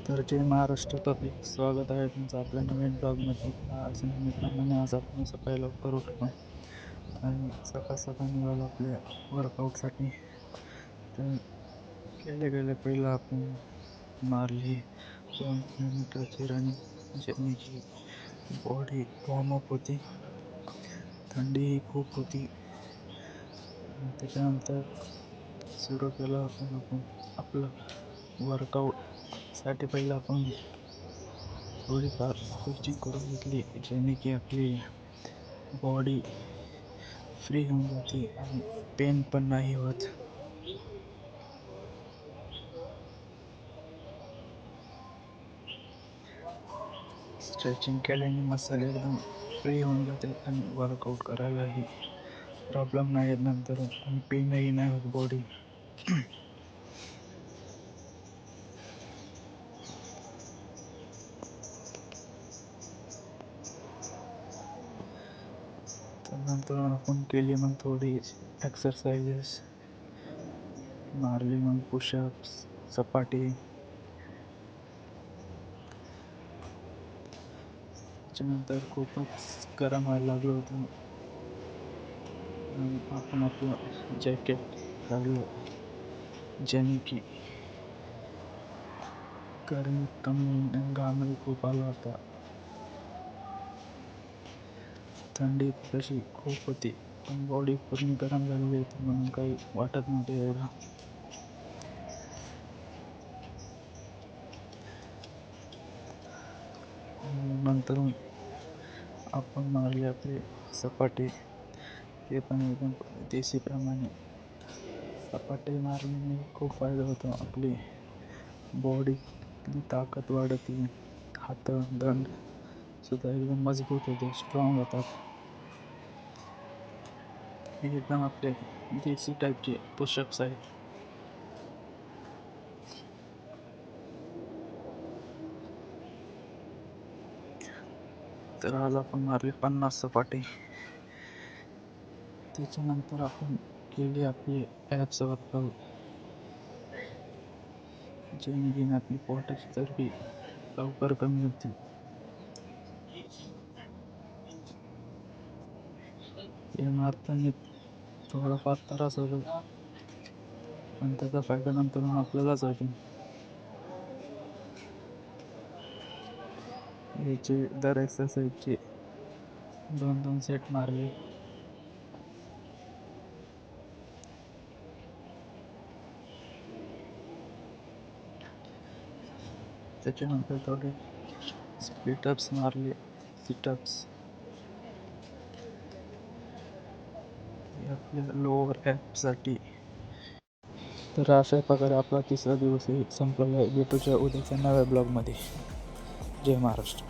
तर जय महाराष्ट्र पब्लिक, स्वागत आहे तुमचं आपल्या नवीन ब्लॉगमध्ये. आज नेहमीप्रमाणे आज आपण सकाळी लवकर उठलो आणि सकाळ निघालो आपल्या वर्कआउटसाठी. तर गेले पहिलं आपण मारली 2 किलोमीटरची रनिंग, ज्याने की बॉडी वॉर्मअप होती. थंडीही खूप होती. त्याच्यानंतर सुरू केलं आपण आपलं वर्कआउटसाठी. पहिलं आपण थोडीफार स्ट्रेचिंग करून घेतली, ज्याने की आपली बॉडी फ्री होऊन जाते आणि पेन पण नाही होत. स्ट्रेचिंग केल्याने मसल एकदम फ्री होऊन जाते आणि वर्कआउट करायलाही प्रॉब्लेम नाही येत नंतर, आणि पेनही नाही होत बॉडी. नंतर आपण केली मग थोडी एक्सरसाइजेस, मारली मग पुशअप्स, सपाटी. त्याच्यानंतर खूपच गरम व्हायला लागलं होतं. आपण आपलं जॅकेट काढलं, ज्याने की गरमी कमी होईल आणि घामही खूप आला होता. थंडी तशी खूप होती, पण बॉडी पूर्ण गरम झालेली होती म्हणून काही वाटत नव्हते एवढं. नंतर आपण मारले आपले सपाटे, ते पण एकदम देशीप्रमाणे. सपाटे मारल्याने खूप फायदा होतो. आपली बॉडीतली ताकद वाढते, हात दंड सुद्धा एकदम मजबूत होते, स्ट्रॉंग होतात. हे एकदम आपले देसी टाईपचे पुशअप्स आहेत. तर आज आपण मारले 50 सपाटे. त्याच्यानंतर आपण केली आपली ॲप्स वर्कआउट, ज्याने आपली पोटाची चरबी लवकर कमी होती. हे मारताना थोडाफार त्रास होतो, पण त्याचा फायदा नंतर आपल्यालाच होतो. याचे दर एक्सरसाइजचे 2-2 सेट मारले. त्याच्यानंतर थोडे स्प्लिटअप्स मारले, सिटअप्स. आपल्या लोअर ॲपसाठी. तर अशा प्रकारे आपला 3रा दिवसही संपलेला आहे. भेटूच्या उद्याच्या नव्या ब्लॉगमध्ये. जय महाराष्ट्र.